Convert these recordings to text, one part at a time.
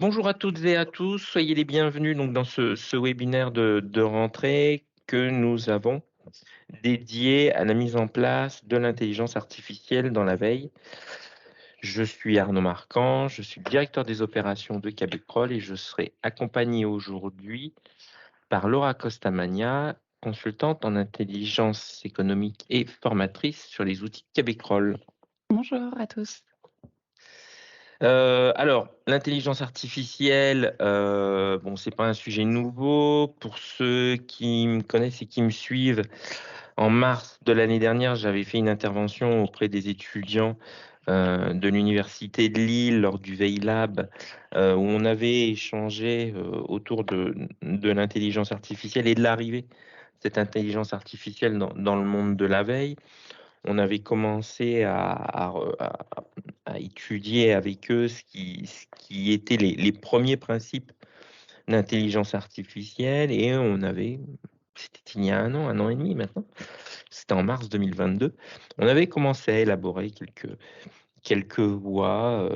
Bonjour à toutes et à tous, soyez les bienvenus donc dans ce webinaire de rentrée que nous avons dédié à la mise en place de l'intelligence artificielle dans la veille. Je suis Arnaud Marquand, je suis directeur des opérations de Québecrol et je serai accompagné aujourd'hui par Laura Costamagna, consultante en intelligence économique et formatrice sur les outils Québecrol. Bonjour à tous. Alors, l'intelligence artificielle, bon, c'est pas un sujet nouveau. Pour ceux qui me connaissent et qui me suivent, en mars de l'année dernière, j'avais fait une intervention auprès des étudiants de l'université de Lille lors du VeillLab, où on avait échangé autour de l'intelligence artificielle et de l'arrivée de cette intelligence artificielle dans le monde de la veille. On avait commencé à étudier avec eux ce qui étaient les premiers principes d'intelligence artificielle et c'était il y a un an et demi maintenant, c'était en mars 2022, on avait commencé à élaborer quelques voies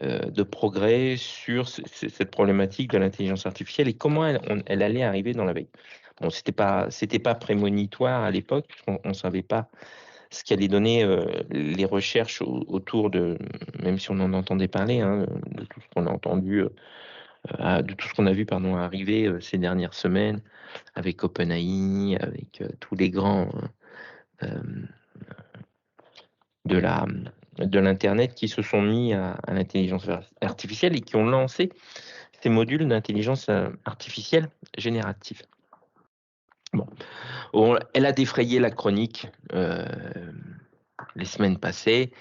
de progrès sur cette problématique de l'intelligence artificielle et comment elle allait arriver dans la veille. Bon, c'était pas prémonitoire à l'époque, on savait pas ce qui allait donner les recherches autour de, même si on en entendait parler, hein, de tout ce qu'on a entendu, de tout ce qu'on a vu pardon, arriver ces dernières semaines avec OpenAI, avec tous les grands euh, de la de l'Internet qui se sont mis à l'intelligence artificielle et qui ont lancé ces modules d'intelligence artificielle générative. Bon, elle a défrayé la chronique les semaines passées.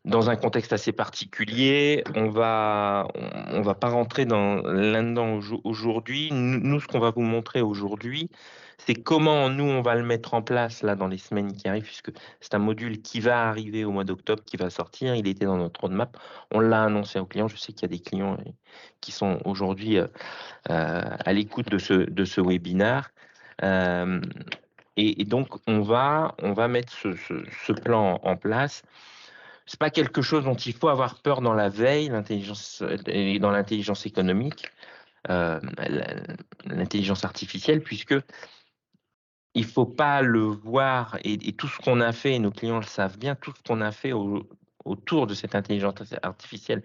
Dans un contexte assez particulier, on va pas rentrer là-dedans aujourd'hui. Nous, ce qu'on va vous montrer aujourd'hui, c'est comment nous, on va le mettre en place là dans les semaines qui arrivent, puisque c'est un module qui va arriver au mois d'octobre, qui va sortir. Il était dans notre roadmap. On l'a annoncé aux clients. Je sais qu'il y a des clients qui sont aujourd'hui à l'écoute de ce webinaire. Euh, et donc, on va mettre ce plan en place. C'est pas quelque chose dont il faut avoir peur dans la veille, l'intelligence et dans l'intelligence économique, l'intelligence artificielle, puisque il faut pas le voir et tout ce qu'on a fait, et nos clients le savent bien, tout ce qu'on a fait autour de cette intelligence artificielle,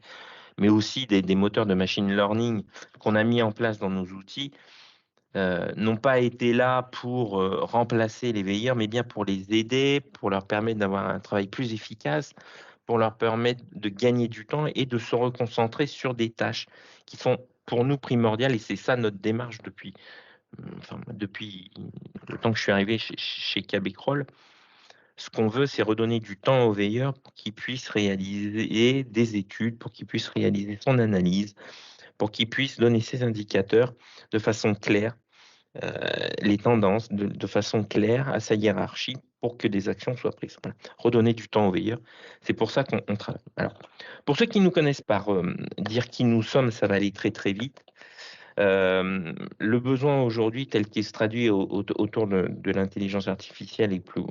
mais aussi des moteurs de machine learning qu'on a mis en place dans nos outils, n'ont pas été là pour remplacer les veilleurs, mais bien pour les aider, pour leur permettre d'avoir un travail plus efficace, pour leur permettre de gagner du temps et de se reconcentrer sur des tâches qui sont pour nous primordiales. Et c'est ça notre démarche depuis le temps que je suis arrivé chez Québecrol. Ce qu'on veut, c'est redonner du temps aux veilleurs pour qu'ils puissent réaliser des études, pour qu'ils puissent réaliser son analyse, pour qu'ils puissent donner ses indicateurs de façon claire, les tendances de façon claire à sa hiérarchie pour que des actions soient prises. Voilà. Redonner du temps aux veilleurs, c'est pour ça qu'on travaille. Alors, pour ceux qui ne nous connaissent pas, dire qui nous sommes, ça va aller très très vite. Le besoin aujourd'hui, tel qu'il se traduit autour de l'intelligence artificielle et plus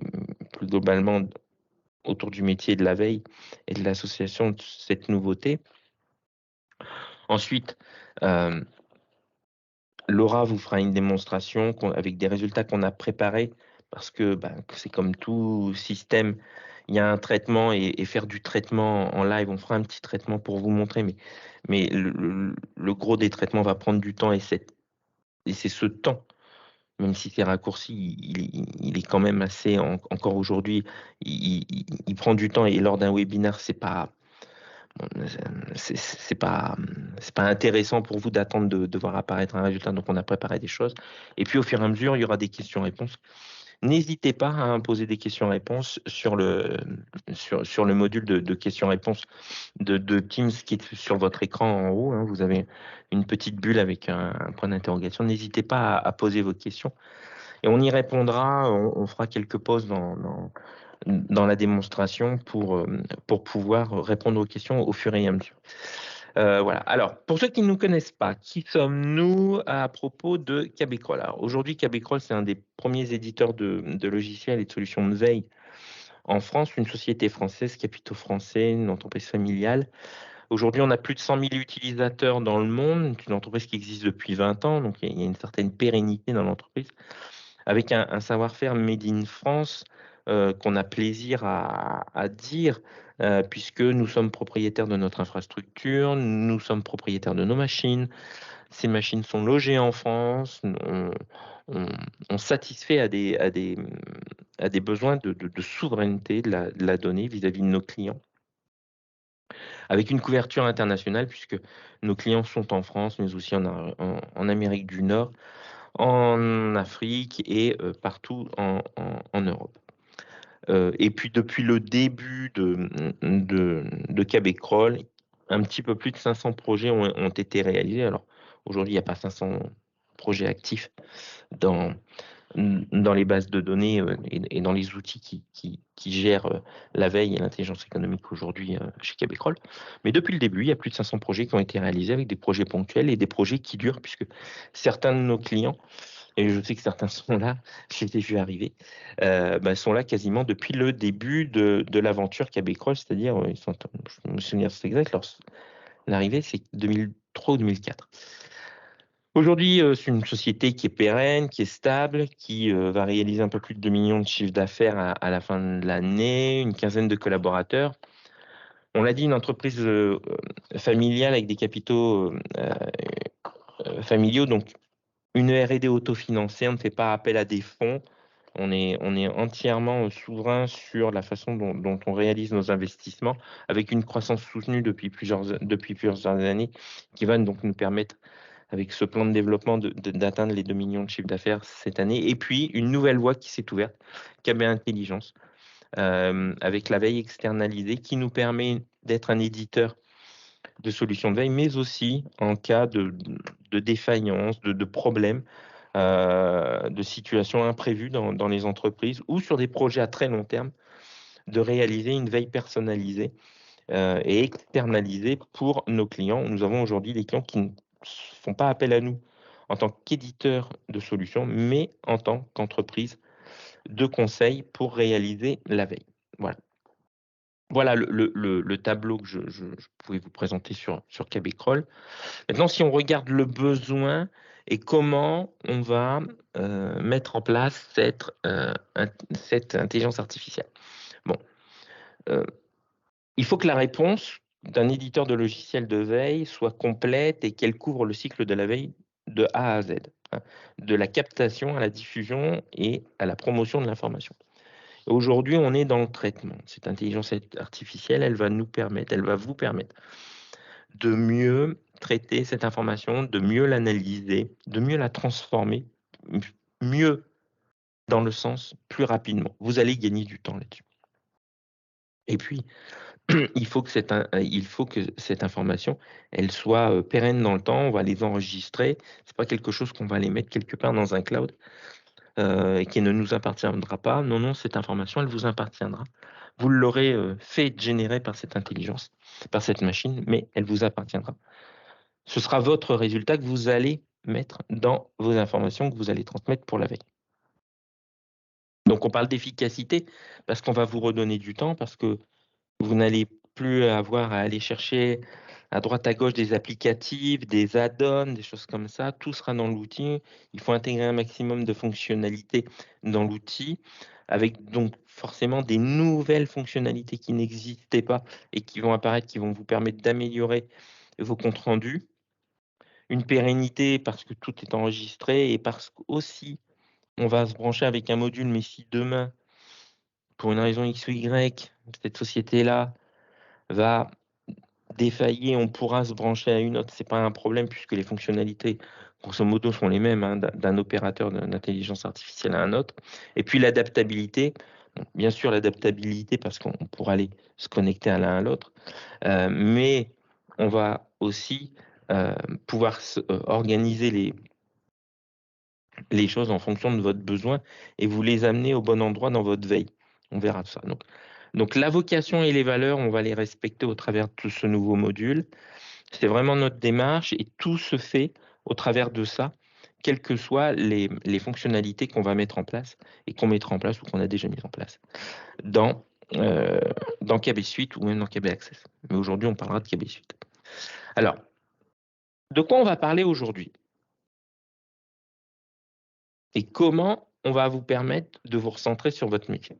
globalement autour du métier de la veille et de l'association de cette nouveauté. Ensuite, Laura vous fera une démonstration avec des résultats qu'on a préparés parce que c'est comme tout système, il y a un traitement et faire du traitement en live, on fera un petit traitement pour vous montrer, mais le gros des traitements va prendre du temps et c'est ce temps, même si c'est raccourci, il est quand même assez, encore aujourd'hui, il prend du temps et lors d'un webinaire, c'est pas intéressant pour vous d'attendre de voir apparaître un résultat, donc on a préparé des choses. Et puis au fur et à mesure, il y aura des questions-réponses. N'hésitez pas à poser des questions-réponses sur le module de questions-réponses de Teams qui est sur votre écran en haut, hein. Vous avez une petite bulle avec un point d'interrogation. N'hésitez pas à poser vos questions et on y répondra. On fera quelques pauses dans la démonstration pour pouvoir répondre aux questions au fur et à mesure. Voilà. Alors, pour ceux qui ne nous connaissent pas, qui sommes-nous à propos de Québecrol? Alors, aujourd'hui, Québecrol, c'est un des premiers éditeurs de logiciels et de solutions de veille en France, une société française, capitaux français, une entreprise familiale. Aujourd'hui, on a plus de 100 000 utilisateurs dans le monde. C'est une entreprise qui existe depuis 20 ans, donc il y a une certaine pérennité dans l'entreprise, avec un savoir-faire made in France qu'on a plaisir à dire, puisque nous sommes propriétaires de notre infrastructure, nous sommes propriétaires de nos machines. Ces machines sont logées en France. On satisfait à des besoins de souveraineté de la donnée vis-à-vis de nos clients, avec une couverture internationale, puisque nos clients sont en France, mais aussi en Amérique du Nord, en Afrique et partout en Europe. Et puis depuis le début de Québec-Roll, un petit peu plus de 500 projets ont été réalisés. Alors aujourd'hui, il n'y a pas 500 projets actifs dans les bases de données et dans les outils qui gèrent la veille et l'intelligence économique aujourd'hui chez Québec-Roll. Mais depuis le début, il y a plus de 500 projets qui ont été réalisés, avec des projets ponctuels et des projets qui durent, puisque certains de nos clients, et je sais que certains sont là, je les ai vus arriver, sont là quasiment depuis le début de l'aventure Québec-Roll, c'est-à-dire, je me souviens c'est exact, l'arrivée c'est 2003 ou 2004. Aujourd'hui, c'est une société qui est pérenne, qui est stable, qui va réaliser un peu plus de 2 millions de chiffres d'affaires à la fin de l'année, une quinzaine de collaborateurs. On l'a dit, une entreprise familiale avec des capitaux familiaux, donc une R&D autofinancée, on ne fait pas appel à des fonds. On est entièrement souverain sur la façon dont on réalise nos investissements, avec une croissance soutenue depuis plusieurs années, qui va donc nous permettre, avec ce plan de développement, d'atteindre les 2 millions de chiffres d'affaires cette année. Et puis, une nouvelle voie qui s'est ouverte, KB Intelligence, avec la veille externalisée, qui nous permet d'être un éditeur de solutions de veille, mais aussi en cas de défaillance, de problème, de situations imprévues dans les entreprises ou sur des projets à très long terme, de réaliser une veille personnalisée et externalisée pour nos clients. Nous avons aujourd'hui des clients qui ne font pas appel à nous en tant qu'éditeur de solutions, mais en tant qu'entreprise de conseil pour réaliser la veille. Voilà. Voilà le tableau que je pouvais vous présenter sur Québec-Roll. Maintenant, si on regarde le besoin et comment on va mettre en place cette intelligence artificielle. Bon, il faut que la réponse d'un éditeur de logiciels de veille soit complète et qu'elle couvre le cycle de la veille de A à Z, hein, de la captation à la diffusion et à la promotion de l'information. Aujourd'hui, on est dans le traitement. Cette intelligence artificielle, elle va vous permettre de mieux traiter cette information, de mieux l'analyser, de mieux la transformer, mieux dans le sens plus rapidement. Vous allez gagner du temps là-dessus. Et puis, il faut que cette information, elle soit pérenne dans le temps. On va les enregistrer. C'est pas quelque chose qu'on va les mettre quelque part dans un cloud et qui ne nous appartiendra pas. Non, non, cette information, elle vous appartiendra. Vous l'aurez fait générer par cette intelligence, par cette machine, mais elle vous appartiendra. Ce sera votre résultat que vous allez mettre dans vos informations que vous allez transmettre pour la veille. Donc on parle d'efficacité parce qu'on va vous redonner du temps, parce que vous n'allez plus avoir à aller chercher à droite à gauche des applicatifs, des add-ons, des choses comme ça. Tout sera dans l'outil. Il faut intégrer un maximum de fonctionnalités dans l'outil, avec donc forcément des nouvelles fonctionnalités qui n'existaient pas et qui vont apparaître, qui vont vous permettre d'améliorer vos comptes rendus. Une pérennité parce que tout est enregistré et parce qu'aussi on va se brancher avec un module, mais si demain, pour une raison X ou Y, cette société-là va défaillir, on pourra se brancher à une autre, c'est pas un problème puisque les fonctionnalités, grosso modo, sont les mêmes hein, d'un opérateur d'intelligence artificielle à un autre. Et puis l'adaptabilité, bon, bien sûr l'adaptabilité parce qu'on pourra aller se connecter à l'un à l'autre, mais on va aussi pouvoir organiser les choses en fonction de votre besoin et vous les amener au bon endroit dans votre veille. On verra ça. Donc la vocation et les valeurs, on va les respecter au travers de tout ce nouveau module. C'est vraiment notre démarche et tout se fait au travers de ça, quelles que soient les fonctionnalités qu'on va mettre en place et qu'on mettra en place ou qu'on a déjà mis en place dans euh, dans KB Suite ou même dans KB Access. Mais aujourd'hui, on parlera de KB Suite. Alors, de quoi on va parler aujourd'hui? Et comment on va vous permettre de vous recentrer sur votre métier?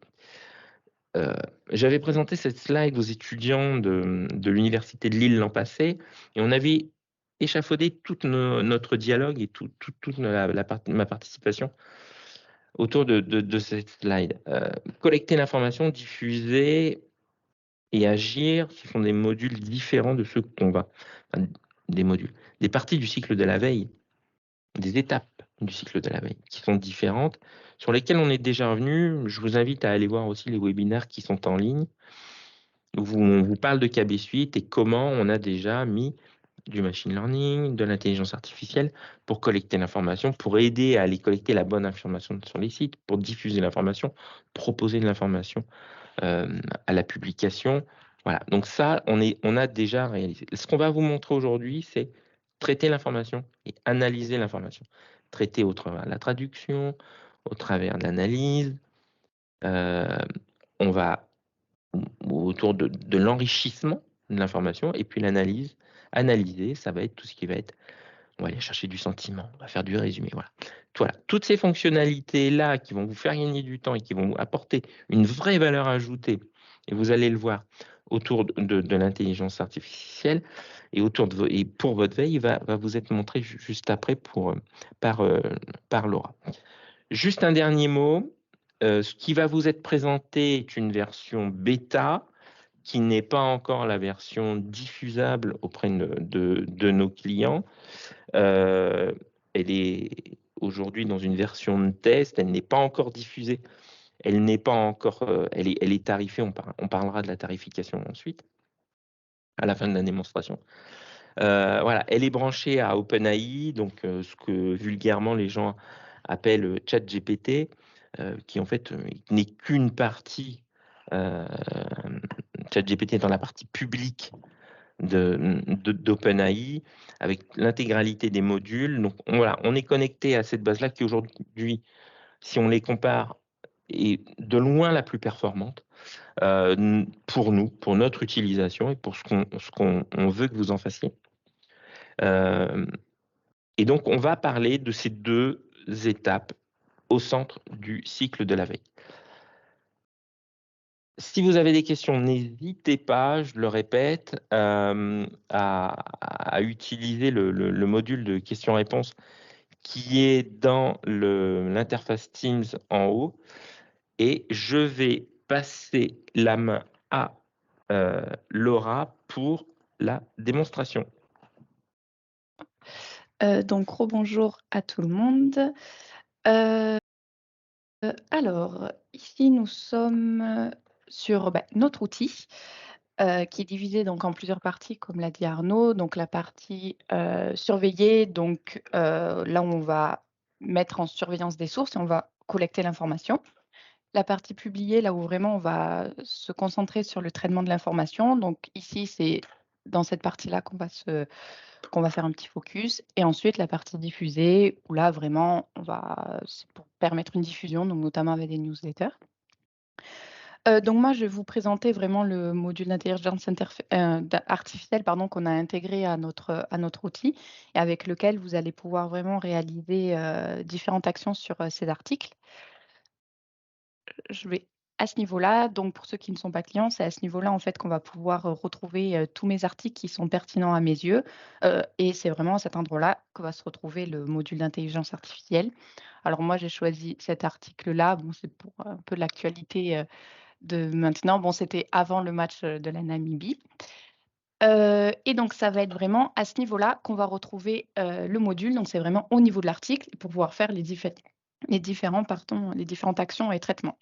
J'avais présenté cette slide aux étudiants de l'Université de Lille l'an passé, et on avait échafaudé tout notre dialogue et toute ma participation autour de cette slide. Collecter l'information, diffuser et agir, ce sont des modules différents de ceux qu'on va... Enfin, des modules, des parties du cycle de la veille, des étapes du cycle de la veille qui sont différentes, sur lesquelles on est déjà revenu. Je vous invite à aller voir aussi les webinaires qui sont en ligne, où on vous parle de KB Suite et comment on a déjà mis du machine learning, de l'intelligence artificielle pour collecter l'information, pour aider à aller collecter la bonne information sur les sites, pour diffuser l'information, proposer de l'information à la publication. Voilà, donc ça, on a déjà réalisé. Ce qu'on va vous montrer aujourd'hui, c'est traiter l'information et analyser l'information. Traiter au travers de la traduction, au travers de l'analyse. On va autour de l'enrichissement de l'information et puis l'analyse. Analyser, ça va être tout ce qui va être, on va aller chercher du sentiment, on va faire du résumé, voilà. Voilà, toutes ces fonctionnalités-là qui vont vous faire gagner du temps et qui vont vous apporter une vraie valeur ajoutée, et vous allez le voir autour de l'intelligence artificielle et et pour votre veille, va vous être montré juste après par Laura. Juste un dernier mot, ce qui va vous être présenté est une version bêta qui n'est pas encore la version diffusable auprès de nos clients. Elle est aujourd'hui dans une version de test, elle n'est pas encore diffusée, elle n'est pas encore, elle est tarifée, on parlera de la tarification ensuite, à la fin de la démonstration. Voilà, elle est branchée à OpenAI, donc ce que vulgairement les gens appellent ChatGPT, qui en fait n'est qu'une partie. ChatGPT est dans la partie publique d'OpenAI avec l'intégralité des modules. Donc voilà, on est connecté à cette base-là qui aujourd'hui, si on les compare, est de loin la plus performante pour nous, pour notre utilisation et pour ce qu'on veut que vous en fassiez. Et donc, on va parler de ces deux étapes au centre du cycle de la veille. Si vous avez des questions, n'hésitez pas, je le répète, à utiliser le module de questions-réponses qui est dans l'interface Teams en haut. Et je vais passer la main à Laura pour la démonstration. Donc, rebonjour à tout le monde. Alors, ici, nous sommes sur notre outil qui est divisé donc en plusieurs parties, comme l'a dit Arnaud. Donc, la partie surveillée, donc là où on va mettre en surveillance des sources et on va collecter l'information. La partie publiée, là où vraiment on va se concentrer sur le traitement de l'information. Donc, ici, c'est dans cette partie-là qu'on va faire un petit focus. Et ensuite, la partie diffusée, où là, vraiment, c'est pour permettre une diffusion, donc notamment avec des newsletters. Donc moi, je vais vous présenter vraiment le module d'intelligence artificielle qu'on a intégré à notre outil et avec lequel vous allez pouvoir vraiment réaliser différentes actions sur ces articles. Je vais à ce niveau-là, donc pour ceux qui ne sont pas clients, c'est à ce niveau-là en fait qu'on va pouvoir retrouver tous mes articles qui sont pertinents à mes yeux. Et c'est vraiment à cet endroit-là que va se retrouver le module d'intelligence artificielle. Alors moi, j'ai choisi cet article-là. Bon, c'est pour un peu l'actualité de maintenant. Bon, c'était avant le match de la Namibie. Et donc, ça va être vraiment à ce niveau-là qu'on va retrouver le module. Donc, c'est vraiment au niveau de l'article pour pouvoir faire les différentes actions et traitements.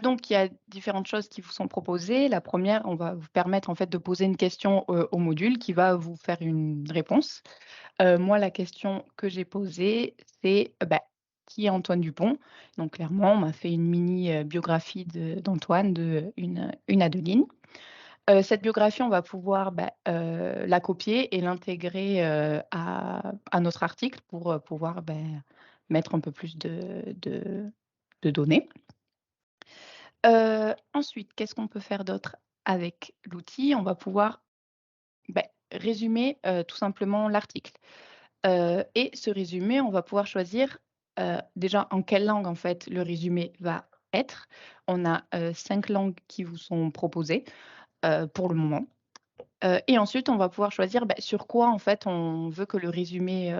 Donc il y a différentes choses qui vous sont proposées. La première, on va vous permettre en fait de poser une question, au module qui va vous faire une réponse. Moi, la question que j'ai posée, c'est, qui est Antoine Dupont? Donc clairement, on m'a fait une mini, biographie d'Antoine de 1 à 2 lignes. Cette biographie, on va pouvoir, la copier et l'intégrer, à notre article pour, pouvoir, mettre un peu plus de données. Ensuite, qu'est-ce qu'on peut faire d'autre avec l'outil? On va pouvoir, résumer, tout simplement l'article. Et ce résumé, on va pouvoir choisir, déjà en quelle langue en fait le résumé va être. On a, 5 langues qui vous sont proposées, pour le moment. Et ensuite, on va pouvoir choisir, sur quoi en fait on veut que le résumé,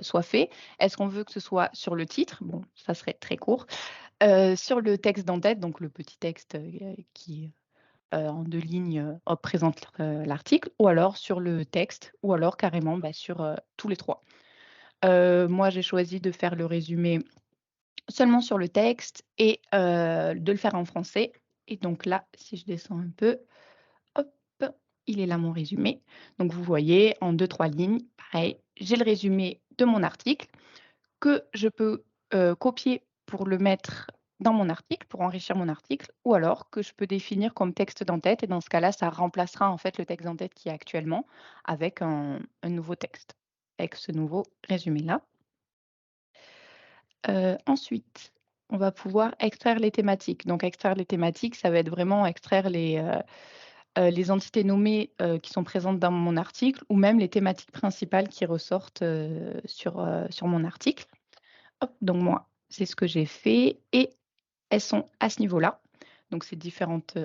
soit fait. Est-ce qu'on veut que ce soit sur le titre? Bon, ça serait très court. Sur le texte d'en-tête, donc le petit texte, qui, en 2 lignes, hop, présente l'article, ou alors sur le texte, ou alors carrément, sur, tous les 3. Moi, j'ai choisi de faire le résumé seulement sur le texte et de le faire en français. Et donc là, si je descends un peu, hop, il est là mon résumé. Donc vous voyez en 2-3 lignes, pareil, j'ai le résumé de mon article que je peux, copier pour le mettre dans mon article, pour enrichir mon article, ou alors que je peux définir comme texte d'en-tête et dans ce cas-là, ça remplacera en fait le texte d'en-tête qui est actuellement avec un nouveau texte, avec ce nouveau résumé-là. Ensuite, on va pouvoir extraire les thématiques. Donc extraire les thématiques, ça va être vraiment extraire les entités nommées, qui sont présentes dans mon article ou même les thématiques principales qui ressortent, sur mon article. Hop, donc moi, c'est ce que j'ai fait et elles sont à ce niveau-là. Donc c'est différentes,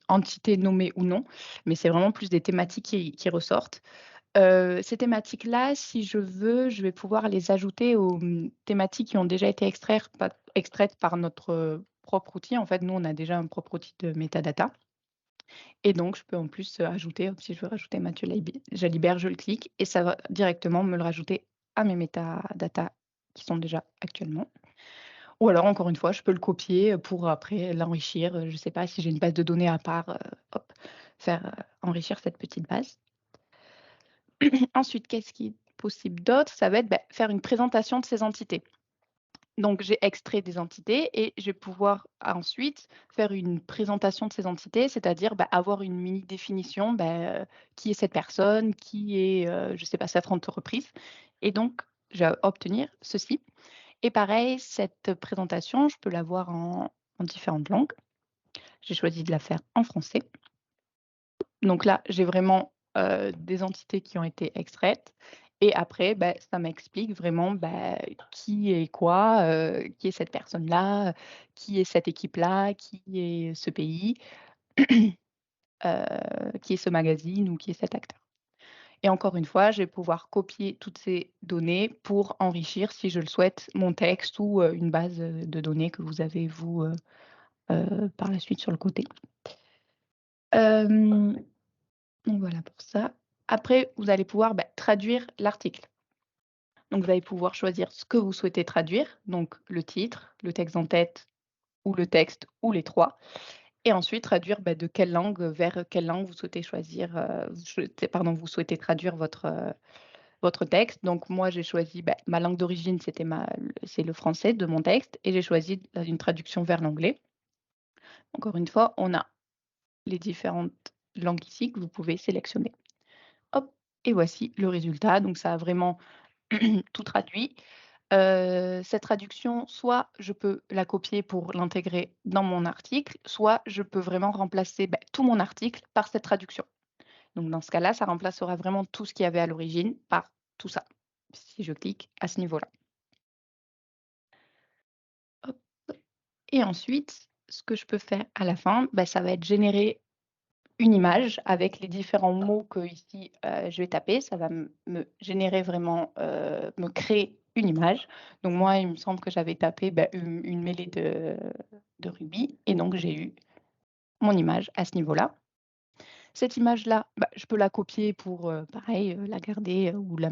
entités nommées ou non, mais c'est vraiment plus des thématiques qui ressortent. Ces thématiques-là, si je veux, je vais pouvoir les ajouter aux, thématiques qui ont déjà été extraites par notre, propre outil. En fait, nous, on a déjà un propre outil de métadata et donc je peux en plus, ajouter, hop, si je veux rajouter Mathieu Jalibert, je le clique et ça va directement me le rajouter à mes métadatas qui sont déjà actuellement. Ou alors encore une fois, je peux le copier, pour après l'enrichir, je ne sais pas si j'ai une base de données à part, hop, faire, enrichir cette petite base. Ensuite, qu'est-ce qui est possible d'autre? Ça va être, faire une présentation de ces entités. Donc j'ai extrait des entités et je vais pouvoir ensuite faire une présentation de ces entités, c'est-à-dire, avoir une mini définition, qui est cette personne, qui est, je ne sais pas, cette entreprise et donc je vais obtenir ceci et pareil, cette présentation, je peux l'avoir en différentes langues. J'ai choisi de la faire en français. Donc là, j'ai vraiment, des entités qui ont été extraites et après, ça m'explique vraiment, qui est quoi, qui est cette personne-là, qui est cette équipe-là, qui est ce pays, qui est ce magazine ou qui est cet acteur. Et encore une fois, je vais pouvoir copier toutes ces données pour enrichir, si je le souhaite, mon texte ou, une base, de données que vous avez vous, par la suite sur le côté. Hem Donc voilà pour ça. Après, vous allez pouvoir, traduire l'article. Donc vous allez pouvoir choisir ce que vous souhaitez traduire, donc le titre, le texte en tête ou le texte ou les 3. Et ensuite traduire, de quelle langue, vers quelle langue vous souhaitez choisir, vous souhaitez traduire votre texte. Donc moi j'ai choisi, ma langue d'origine c'est le français de mon texte et j'ai choisi une traduction vers l'anglais. Encore une fois, on a les différentes langues ici que vous pouvez sélectionner. Hop et voici le résultat. Donc ça a vraiment tout traduit. Cette traduction, soit je peux la copier pour l'intégrer dans mon article, soit je peux vraiment remplacer, tout mon article par cette traduction. Donc dans ce cas-là, ça remplacera vraiment tout ce qu'il y avait à l'origine par tout ça, si je clique à ce niveau-là. Hop et ensuite, ce que je peux faire à la fin, ça va être générer une image avec les différents mots que ici, je vais taper. Ça va me générer vraiment, me créer une image. Donc moi, il me semble que j'avais tapé, une mêlée de rubis et donc j'ai eu mon image à ce niveau-là. Cette image-là, je peux la copier pour, pareil, la garder, ou la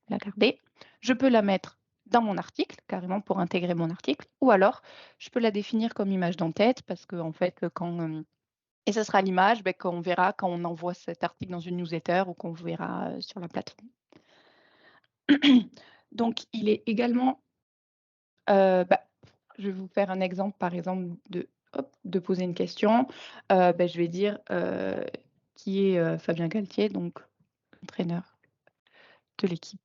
garder. Je peux la mettre dans mon article, carrément pour intégrer mon article ou alors je peux la définir comme image d'en-tête parce qu'en fait, quand, et ce sera l'image, qu'on verra quand on envoie cet article dans une newsletter ou qu'on verra, sur la plateforme. Donc il est également, je vais vous faire un exemple, par exemple, de poser une question. Je vais dire, qui est, Fabien Galtier, donc entraîneur de l'équipe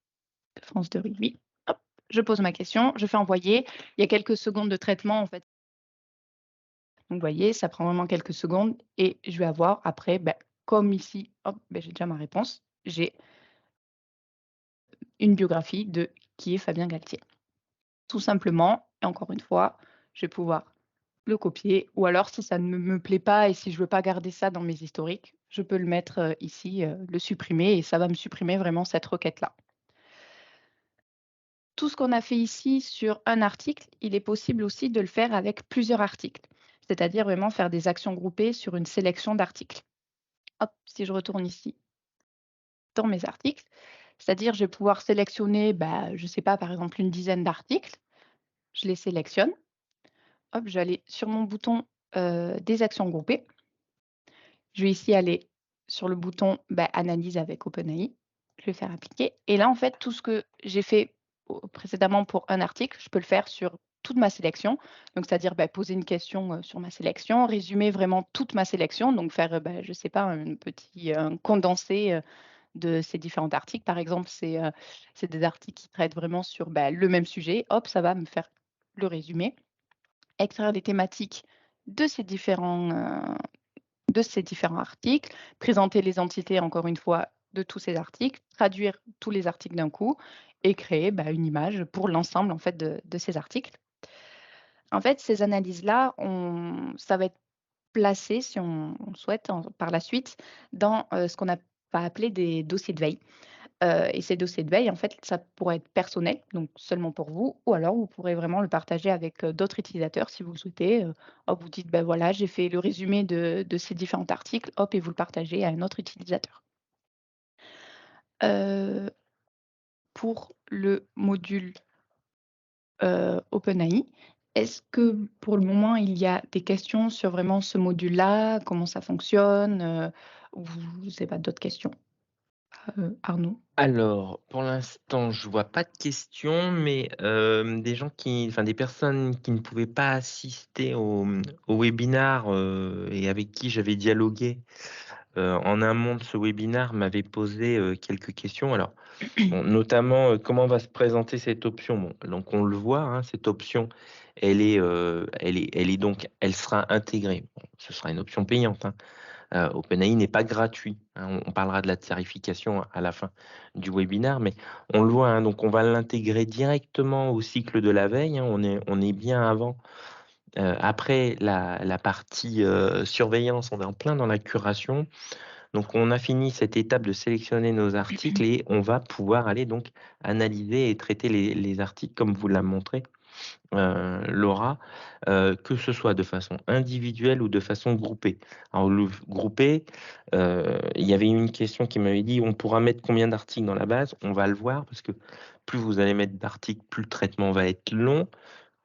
de France de rugby. Hop, je pose ma question, je fais envoyer. Il y a quelques secondes de traitement, en fait. Donc, vous voyez, ça prend vraiment quelques secondes et je vais avoir après, comme ici, hop, j'ai déjà ma réponse. J'ai une biographie de qui est Fabien Galtier. Tout simplement, et encore une fois, je vais pouvoir le copier ou alors si ça ne me plaît pas et si je veux pas garder ça dans mes historiques, je peux le mettre, ici, le supprimer et ça va me supprimer vraiment cette requête-là. Tout ce qu'on a fait ici sur un article, il est possible aussi de le faire avec plusieurs articles. C'est-à-dire vraiment faire des actions groupées sur une sélection d'articles. Hop, si je retourne ici dans mes articles, c'est-à-dire je vais pouvoir sélectionner, je ne sais pas, par exemple une dizaine d'articles. Je les sélectionne. Hop, je vais aller sur mon bouton, des actions groupées. Je vais ici aller sur le bouton, analyse avec OpenAI. Je vais faire appliquer et là, en fait, tout ce que j'ai fait précédemment pour un article, je peux le faire sur toute ma sélection. Donc c'est-à-dire, poser une question, sur ma sélection, résumer vraiment toute ma sélection, donc faire, je sais pas, un condensé, de ces différents articles. Par exemple, c'est des articles qui traitent vraiment sur, le même sujet. Hop, ça va me faire le résumé, extraire les thématiques de ces différents, articles, présenter les entités, encore une fois, de tous ces articles, traduire tous les articles d'un coup et créer, une image pour l'ensemble, en fait, de ces articles. En fait, ces analyses-là, ça va être placé, si on le souhaite, par la suite, dans, ce qu'on a va appeler des dossiers de veille. Et ces dossiers de veille, en fait, ça pourrait être personnel, donc seulement pour vous, ou alors vous pourrez vraiment le partager avec, d'autres utilisateurs si vous le souhaitez. Hop, vous dites: «Ben voilà, j'ai fait le résumé de ces différents articles», hop et vous le partagez à un autre utilisateur. Heu, pour le module, OpenAI, est-ce que pour le moment, il y a des questions sur vraiment ce module-là? Comment ça fonctionne? Ou je sais pas, d'autres questions? Arnaud? Alors, pour l'instant, je vois pas de questions, mais des gens des personnes qui ne pouvaient pas assister au webinar, et avec qui j'avais dialogué, en amont de ce webinar m'avaient posé, quelques questions. Alors, bon, notamment, comment va se présenter cette option? Bon, donc on le voit, hein, cette option, elle sera intégrée. Bon, ce sera une option payante, hein. OpenAI n'est pas gratuit, hein. On parlera de la tarification à la fin du webinaire, mais on le voit, hein, donc on va l'intégrer directement au cycle de la veille, hein. On est bien avant. Après la partie, surveillance, on est en plein dans la curation. Donc on a fini cette étape de sélectionner nos articles et on va pouvoir aller donc analyser et traiter les articles comme vous l'a montré, Laura, que ce soit de façon individuelle ou de façon groupée. Alors le groupé, il y avait une question qui m'avait dit: «On pourra mettre combien d'articles dans la base?» On va le voir parce que plus vous allez mettre d'articles, plus le traitement va être long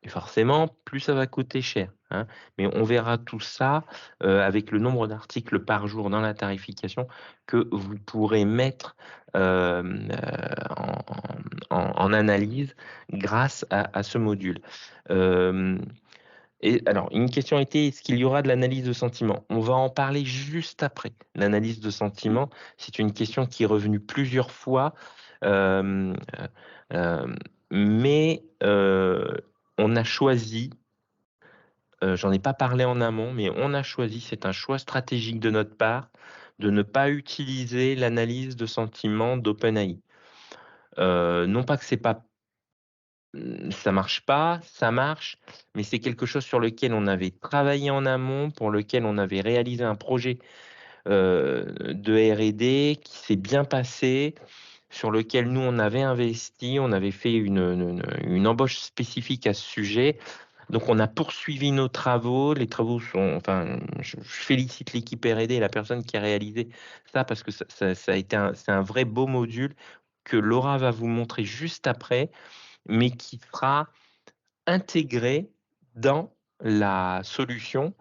et forcément, plus ça va coûter cher, hein. Mais on verra tout ça, avec le nombre d'articles par jour dans la tarification que vous pourrez mettre, en analyse grâce à ce module. Hem Et alors, une question était: est-ce qu'il y aura de l'analyse de sentiments? On va en parler juste après. L'analyse de sentiments, c'est une question qui est revenue plusieurs fois, hem, mais on a choisi, j'en ai pas parlé en amont, mais on a choisi, c'est un choix stratégique de notre part, de ne pas utiliser l'analyse de sentiments d'OpenAI. Non pas que c'est pas ça marche pas, ça marche, mais c'est quelque chose sur lequel on avait travaillé en amont, pour lequel on avait réalisé un projet, de R&D qui s'est bien passé, sur lequel nous on avait investi, on avait fait une embauche spécifique à ce sujet. Donc on a poursuivi nos travaux, les travaux sont enfin, je félicite l'équipe R&D et la personne qui a réalisé ça parce que ça a été c'est un vrai beau module que Laura va vous montrer juste après, mais qui sera intégré dans la solution,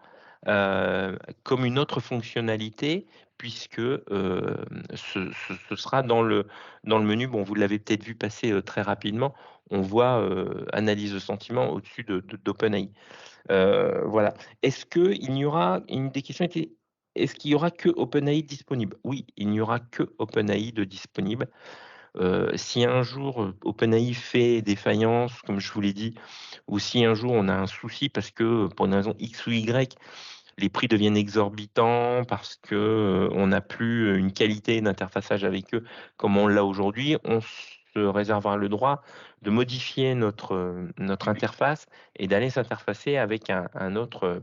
comme une autre fonctionnalité puisque, ce sera dans le menu. Bon, vous l'avez peut-être vu passer, très rapidement. On voit, analyse de sentiments au-dessus d'OpenAI. Voilà. Est-ce qu'il y aura une des questions était: est-ce qu'il y aura que OpenAI disponible? Oui, il n'y aura que OpenAI de disponible. Si un jour, OpenAI fait défaillance, comme je vous l'ai dit, ou si un jour on a un souci parce que, pour une raison X ou Y, les prix deviennent exorbitants parce que, on n'a plus une qualité d'interfaçage avec eux comme on l'a aujourd'hui, on se réservera le droit de modifier notre interface et d'aller s'interfacer avec un autre,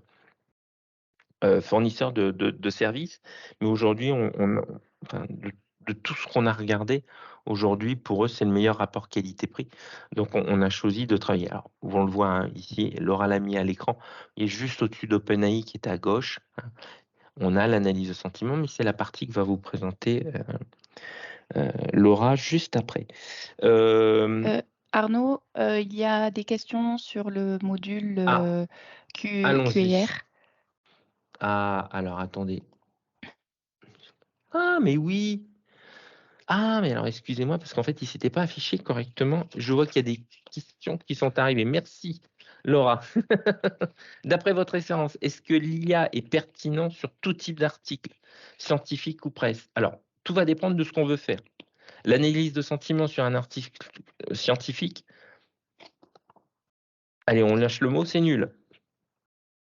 fournisseur de services. Mais aujourd'hui, enfin, de tout ce qu'on a regardé, aujourd'hui, pour eux, c'est le meilleur rapport qualité-prix. Donc, on a choisi de travailler. Alors, on le voit, hein, ici, Laura l'a mis à l'écran, il est juste au-dessus d'OpenAI qui est à gauche, hein. On a l'analyse de sentiment, mais c'est la partie que va vous présenter Laura juste après. Arnaud, il y a des questions sur le module Ah, allons-y. QIR. Ah, alors attendez. Ah, mais oui. Ah, mais alors excusez-moi, parce qu'en fait, il ne s'était pas affiché correctement. Je vois qu'il y a des questions qui sont arrivées. Merci, Laura. D'après votre référence, est-ce que l'IA est pertinent sur tout type d'article, scientifique ou presse? Alors, tout va dépendre de ce qu'on veut faire. L'analyse de sentiments sur un article scientifique, allez, on lâche le mot, c'est nul.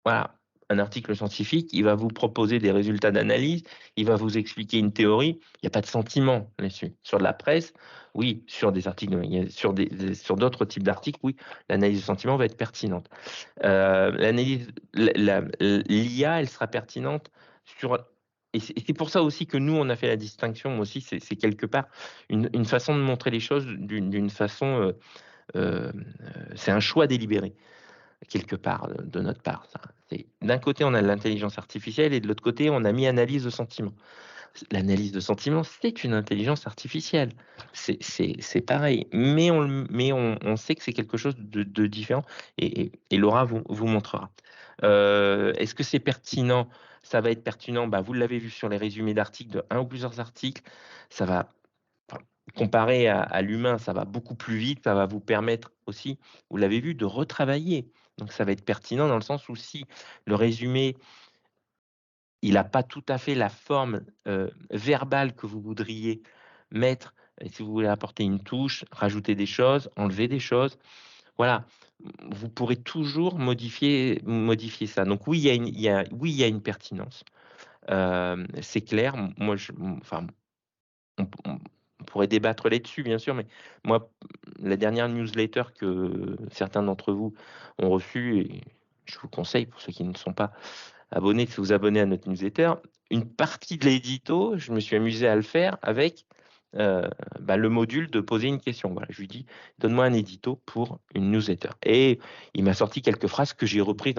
Voilà, un article scientifique, il va vous proposer des résultats d'analyse, il va vous expliquer une théorie, il n'y a pas de sentiment là-dessus. Sur de la presse, oui, sur des articles, sur d'autres types d'articles, oui, l'analyse de sentiment va être pertinente. L'IA, elle sera pertinente sur... Et c'est pour ça aussi que nous, on a fait la distinction, moi aussi, c'est quelque part une façon de montrer les choses d'une façon... c'est un choix délibéré quelque part de notre part. D'un côté, on a l'intelligence artificielle et de l'autre côté, on a mis analyse de sentiments. L'analyse de sentiments, c'est une intelligence artificielle. C'est pareil. Mais on sait que c'est quelque chose de différent et Laura vous montrera. Est-ce que c'est pertinent? Ça va être pertinent. Bah, vous l'avez vu sur les résumés d'articles, de un ou plusieurs articles. Ça va, enfin, comparé à l'humain, ça va beaucoup plus vite. Ça va vous permettre aussi, vous l'avez vu, de retravailler. Donc, ça va être pertinent dans le sens où si le résumé, il n'a pas tout à fait la forme verbale que vous voudriez mettre, et si vous voulez apporter une touche, rajouter des choses, enlever des choses, voilà, vous pourrez toujours modifier ça. Donc oui, il y a une pertinence. C'est clair. Moi, enfin, on pourrait débattre là-dessus, bien sûr, mais moi, la dernière newsletter que certains d'entre vous ont reçue, et je vous conseille, pour ceux qui ne sont pas abonnés, de vous abonner à notre newsletter, une partie de l'édito, je me suis amusé à le faire avec le module de poser une question. Voilà, je lui dis, donne-moi un édito pour une newsletter. Et il m'a sorti quelques phrases que j'ai reprises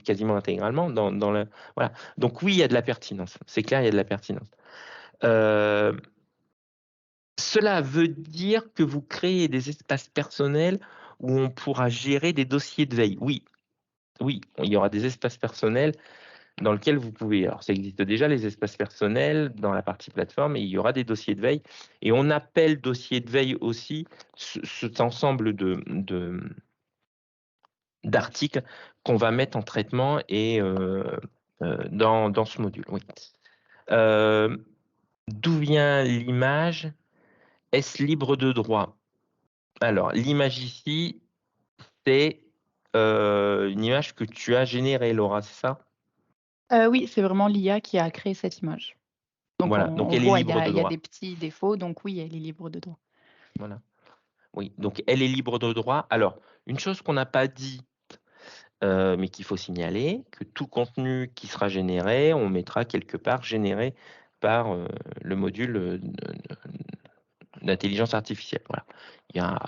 quasiment intégralement dans la... Voilà. Donc oui, il y a de la pertinence. C'est clair, il y a de la pertinence. Cela veut dire que vous créez des espaces personnels où on pourra gérer des dossiers de veille. Oui, oui, il y aura des espaces personnels dans lesquels vous pouvez. Alors, ça existe déjà, les espaces personnels, dans la partie plateforme, et il y aura des dossiers de veille. Et on appelle dossier de veille aussi cet ensemble d'articles qu'on va mettre en traitement et dans ce module. Oui. D'où vient l'image? Est-ce libre de droit? Alors, l'image ici, c'est une image que tu as générée, Laura, c'est ça? Oui, c'est vraiment l'IA qui a créé cette image. Donc Voilà, donc on elle est voit, il y libre a de il y a des droit. petits défauts, donc oui, elle est libre de droit. Voilà. Oui, donc elle est libre de droit. Alors, une chose qu'on n'a pas dit, mais qu'il faut signaler, que tout contenu qui sera généré, on mettra quelque part généré par le module d'intelligence artificielle. Voilà. Il y a,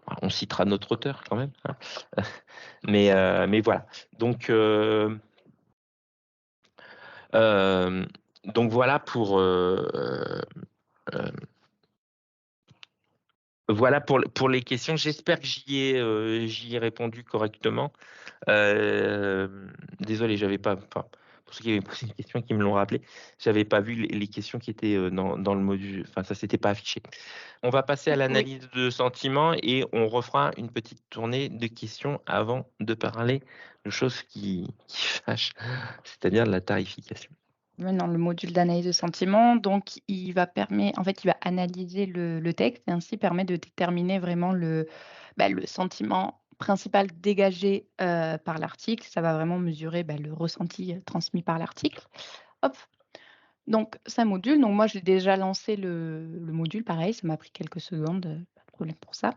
voilà, on citera notre auteur quand même, hein. Mais voilà. Donc voilà euh, voilà pour les questions. J'espère que j'y ai répondu correctement. Désolé, j'avais pas. Enfin, pour ceux qui avaient posé une question et qui me l'ont rappelé, j'avais pas vu les questions qui étaient dans le module. Enfin, ça s'était pas affiché. On va passer à Oui. l'analyse de sentiments et on refera une petite tournée de questions avant de parler de choses qui fâchent, c'est-à-dire de la tarification. Maintenant, le module d'analyse de sentiment, donc en fait, il va analyser le texte et ainsi permet de déterminer vraiment le sentiment principal dégagé, par l'article. Ça va vraiment mesurer, le ressenti, transmis par l'article. Hop, donc c'est un module, donc moi j'ai déjà lancé le module, pareil, ça m'a pris quelques secondes, pas de problème pour ça.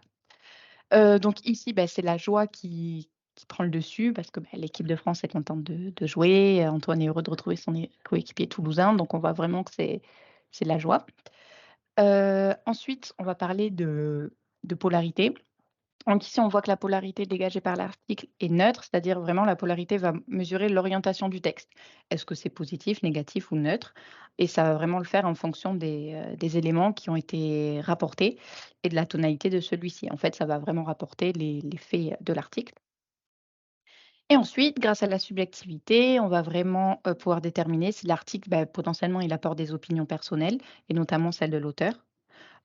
Donc ici, c'est la joie qui prend le dessus parce que, l'équipe de France est contente de jouer. Antoine est heureux de retrouver son coéquipier toulousain, donc on voit vraiment que c'est de la joie. Ensuite, on va parler de polarité. Donc ici, on voit que la polarité dégagée par l'article est neutre, c'est-à-dire vraiment la polarité va mesurer l'orientation du texte. Est-ce que c'est positif, négatif ou neutre? Et ça va vraiment le faire en fonction des éléments qui ont été rapportés et de la tonalité de celui-ci. En fait, ça va vraiment rapporter les faits de l'article. Et ensuite, grâce à la subjectivité, on va vraiment pouvoir déterminer si l'article, potentiellement, il apporte des opinions personnelles et notamment celles de l'auteur.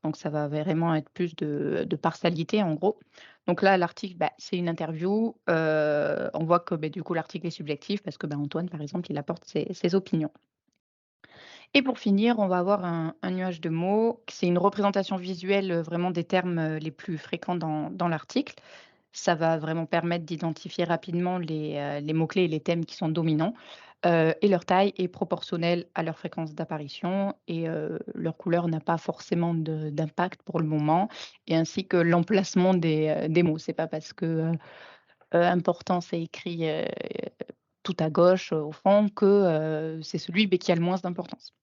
Donc ça va vraiment être plus de partialité en gros. Donc là, l'article, c'est une interview. On voit que, du coup, l'article est subjectif parce que, Antoine, par exemple, il apporte ses opinions. Et pour finir, on va avoir un nuage de mots. C'est une représentation visuelle, vraiment des termes, les plus fréquents dans l'article. Ça va vraiment permettre d'identifier rapidement les mots-clés et les thèmes qui sont dominants, et leur taille est proportionnelle à leur fréquence d'apparition et leur couleur n'a pas forcément d'impact pour le moment et ainsi que l'emplacement des mots. C'est pas parce que, important c'est écrit, tout à gauche, au fond que, c'est celui, qui a le moins d'importance.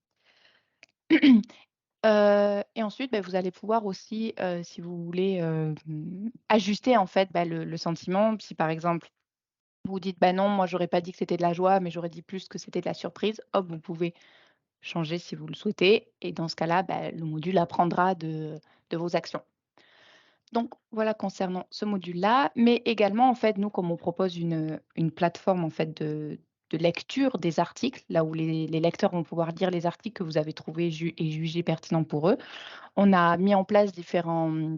Et ensuite, vous allez pouvoir aussi, si vous voulez, ajuster en fait, le sentiment. Si par exemple, vous dites: «Bah non, moi j'aurais pas dit que c'était de la joie, mais j'aurais dit plus que c'était de la surprise», hop, vous pouvez changer si vous le souhaitez et dans ce cas-là, le module apprendra de vos actions. Donc voilà concernant ce module-là, mais également en fait, nous, comme on propose une plateforme en fait de lecture des articles, là où les lecteurs vont pouvoir lire les articles que vous avez trouvés et jugés pertinents pour eux. On a mis en place différents,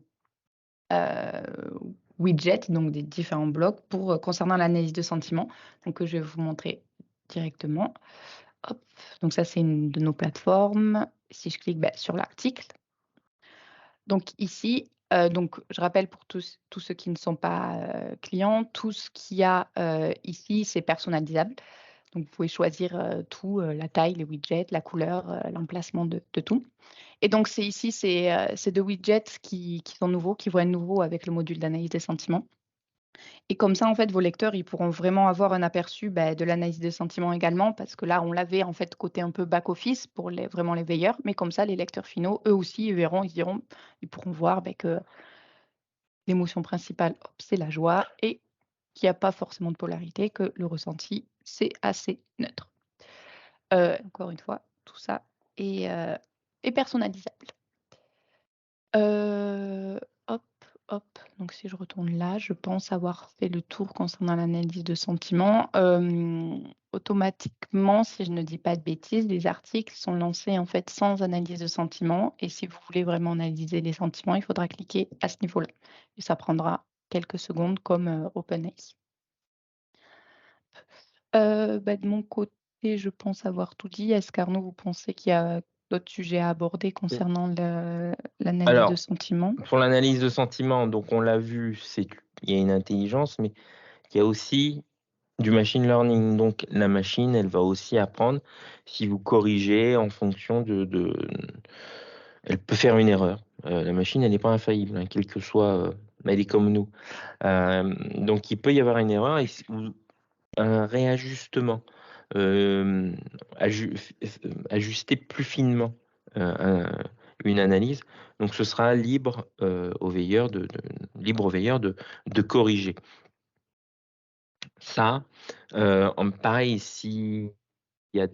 widgets, donc des différents blocs pour, concernant l'analyse de sentiments, donc que je vais vous montrer directement. Hop, donc ça, c'est une de nos plateformes. Si je clique, sur l'article, donc ici, donc je rappelle pour tous ceux qui ne sont pas, clients, tout ce qu'il y a, ici, c'est personnalisable. Donc vous pouvez choisir, tout, la taille, les widgets, la couleur, l'emplacement de tout. Et donc c'est ici, c'est 2 widgets qui sont nouveaux, qui vont être nouveaux avec le module d'analyse des sentiments. Et comme ça, en fait, vos lecteurs, ils pourront vraiment avoir un aperçu, de l'analyse des sentiments également, parce que là, on l'avait en fait côté un peu back office pour vraiment les veilleurs, mais comme ça, les lecteurs finaux, eux aussi, ils verront, ils pourront voir, que l'émotion principale, hop, c'est la joie et qu'il y a pas forcément de polarité, que le ressenti, c'est assez neutre. Encore une fois, tout ça est personnalisable. Heu, hop, hop, donc si je retourne là, je pense avoir fait le tour concernant l'analyse de sentiments. Automatiquement, si je ne dis pas de bêtises, les articles sont lancés, en fait, sans analyse de sentiments et si vous voulez vraiment analyser les sentiments, il faudra cliquer à ce niveau-là et ça prendra quelques secondes comme, OpenAI. De mon côté, je pense avoir tout dit. Est-ce qu'Arnaud, vous pensez qu'il y a d'autres sujets à aborder concernant l'analyse de Alors, sentiments? pour l'analyse de sentiments, donc on l'a vu, c'est qu'il y a une intelligence, mais il y a aussi du machine learning. Donc la machine, elle va aussi apprendre si vous corrigez en fonction elle peut faire une erreur. La machine, elle n'est pas infaillible, hein, quelle que soit, elle est comme nous. Donc il peut y avoir une erreur ou un réajustement, hem, aju f f ajuster plus finement, une analyse. Donc ce sera libre au veilleur de corriger. Ça, en pareil, s'il y a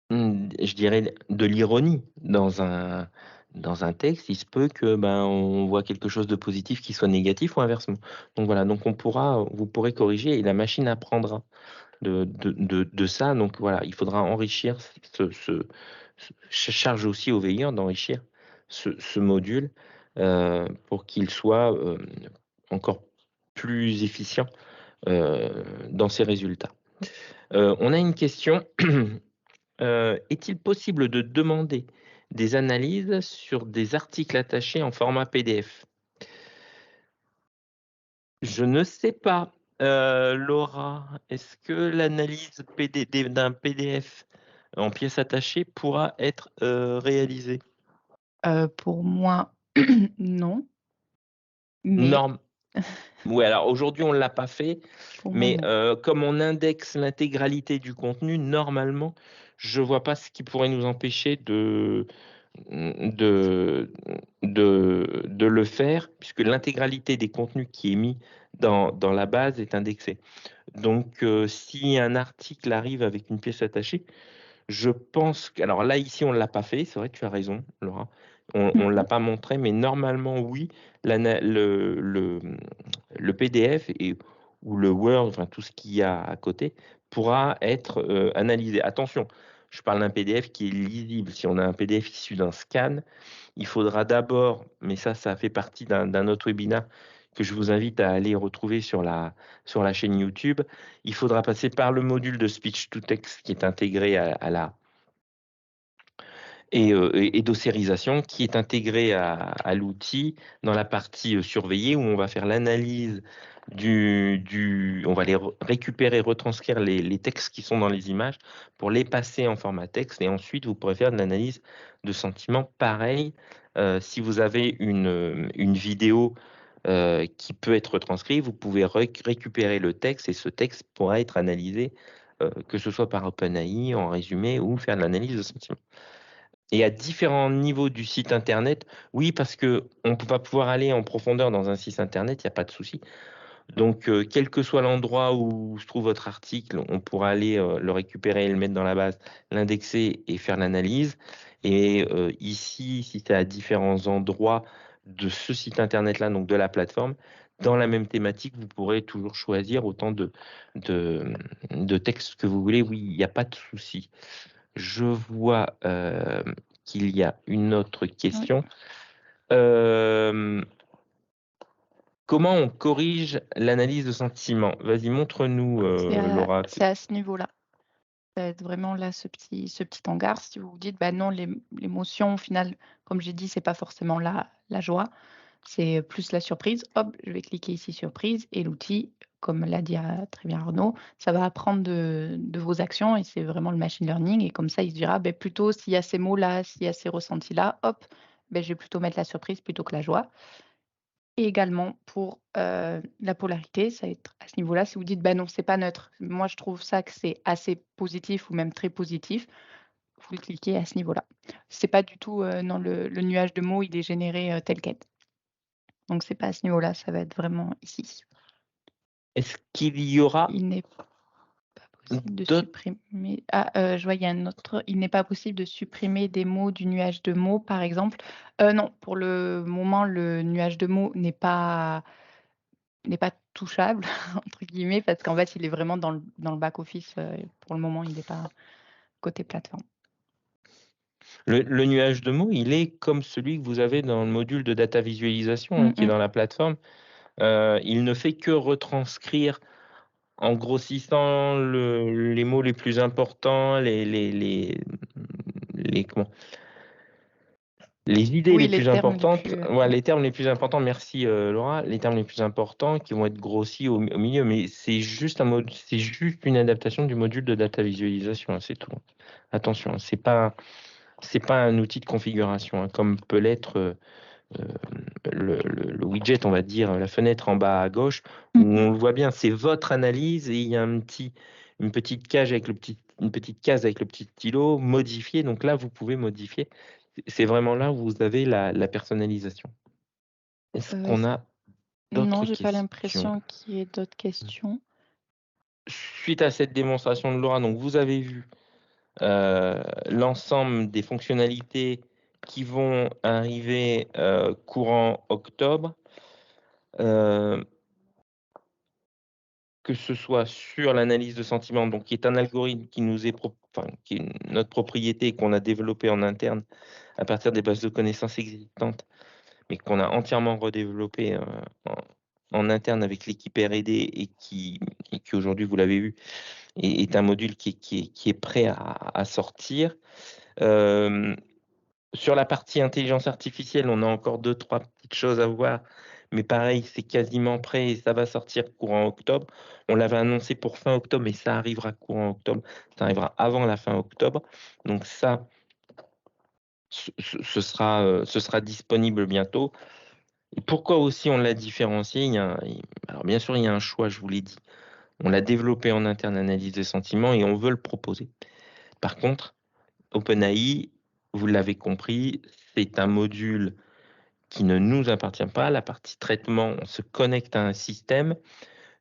je dirais de l'ironie dans un texte, il se peut que, on voit quelque chose de positif qui soit négatif ou inversement. Donc voilà, donc vous pourrez corriger et la machine apprendra de ça. Donc voilà, il faudra enrichir charge aussi au veilleur d'enrichir ce module, pour qu'il soit, encore plus efficient, dans ses résultats. On a une question. Est-il possible de demander des analyses sur des articles attachés en format PDF? Je ne sais pas. Laura, est-ce que l'analyse d'un PDF en pièces attachées pourra être réalisée? Pour moi, non, mais Norm Ouais, alors aujourd'hui, on ne l'a pas fait, pour moi, mais non. comme on indexe l'intégralité du contenu, normalement, je vois pas ce qui pourrait nous empêcher de de le faire, puisque l'intégralité des contenus qui est mis dans la base est indexée. Donc si un article arrive avec une pièce attachée, je pense que alors là, ici, on ne l'a pas fait, c'est vrai, tu as raison, Laura. On ne l'a Mmh. pas montré, mais normalement, oui, le PDF ou le Word, enfin tout ce qu'il y a à côté, pourra être analysé. Attention, je parle d'un PDF qui est lisible. Si on a un PDF issu d'un scan, il faudra d'abord, mais ça fait partie d'un autre webinaire que je vous invite à aller retrouver sur la chaîne YouTube. Il faudra passer par le module de speech to text qui est intégré à la et d'ossérisation qui est intégré à l'outil dans la partie surveillée où on va faire l'analyse on va récupérer, retranscrire les textes qui sont dans les images pour les passer en format texte et ensuite vous pourrez faire de l'analyse de sentiments. Pareil, si vous avez une vidéo qui peut être retranscrite, vous pouvez récupérer le texte et ce texte pourra être analysé, que ce soit par OpenAI en résumé ou faire de l'analyse de sentiments. Et à différents niveaux du site internet, oui, parce qu'on va pouvoir aller en profondeur dans un site internet, il n'y a pas de souci. Donc, quel que soit l'endroit où se trouve votre article, on pourra aller le récupérer, le mettre dans la base, l'indexer et faire l'analyse. Et ici, si c'est à différents endroits de ce site internet-là, donc de la plateforme, dans la même thématique, vous pourrez toujours choisir autant de, de textes que vous voulez. Oui, il n'y a pas de souci. Je vois qu'il y a une autre Oui, question. Comment on corrige l'analyse de sentiments? Vas-y, montre-nous, Laura. c'est à ce niveau-là. Ça va être vraiment là ce petit hangar. Si vous vous dites: «Bah, non, l'émotion au final, comme j'ai dit, c'est pas forcément la joie, c'est plus la surprise». Hop, je vais cliquer ici surprise et l'outil, comme l'a dit, très bien Arnaud, ça va apprendre de vos actions et c'est vraiment le machine learning et comme ça, il se dira: «Beh, plutôt s'il y a ces mots-là, s'il y a ces ressentis-là, hop, beh, je vais plutôt mettre la surprise plutôt que la joie». Et également pour, la polarité, ça va être à ce niveau-là, si vous dites: «Bah, non, c'est pas neutre». Moi, je trouve ça que c'est assez positif ou même très positif. Vous le cliquez à ce niveau-là. C'est pas du tout, non, le nuage de mots, il est généré, tel quel. Donc c'est pas à ce niveau-là, ça va être vraiment ici. Est-ce qu'il y aura Il n'est pas possible de d'autres supprimer je vois, il y a un autre. Il n'est pas possible de supprimer des mots du nuage de mots, par exemple. Non, pour le moment, le nuage de mots n'est pas «touchable» entre guillemets parce qu'en fait, il est vraiment dans le back office, pour le moment, il n'est pas côté plateforme. le nuage de mots, il est comme celui que vous avez dans le module de data visualisation, hein, Mmh qui est mh. dans la plateforme. Il ne fait que retranscrire en grossissant les mots les plus importants, comment? Les idées Oui, les les plus termes les importantes, plus, voilà, oui. les termes les plus importants, merci, Laura, les termes les plus importants qui vont être grossis au milieu, mais c'est juste une adaptation du module de data visualisation, hein, c'est tout. Attention, hein, c'est pas un outil de configuration, hein, comme peut l'être, le widget, on va dire, la fenêtre en bas à gauche, où Mmh mh. on le voit bien, c'est votre analyse et il y a une petite case avec le petit stylo, modifier. Donc là, vous pouvez modifier. C'est vraiment là où vous avez la personnalisation. Est-ce qu'on S a non, d'autres j'ai pas questions? l'impression qu'il y ait d'autres questions. Suite à cette démonstration de Laura, donc vous avez vu l'ensemble des fonctionnalités qui vont arriver courant octobre. Euh, que ce soit sur l'analyse de sentiments, donc qui est un algorithme qui nous est qui est notre propriété et qu'on a développé en interne à partir des bases de connaissances existantes, mais qu'on a entièrement redéveloppé en interne avec l'équipe R&D et qui aujourd'hui, vous l'avez vu, est un module qui est prêt à sortir. Sur la partie intelligence artificielle, on a encore 2-3 petites choses à voir, mais pareil, c'est quasiment prêt et ça va sortir courant octobre. On l'avait annoncé pour fin octobre, mais ça arrivera courant octobre. Ça arrivera avant la fin octobre. Donc ça, ce sera disponible bientôt. Et pourquoi aussi on l'a différencié? Alors bien sûr, il y a un choix, je vous l'ai dit. On l'a développé en interne, analyse des sentiments, et on veut le proposer. Par contre, OpenAI, vous l'avez compris, c'est un module qui ne nous appartient pas. La partie traitement, on se connecte à un système.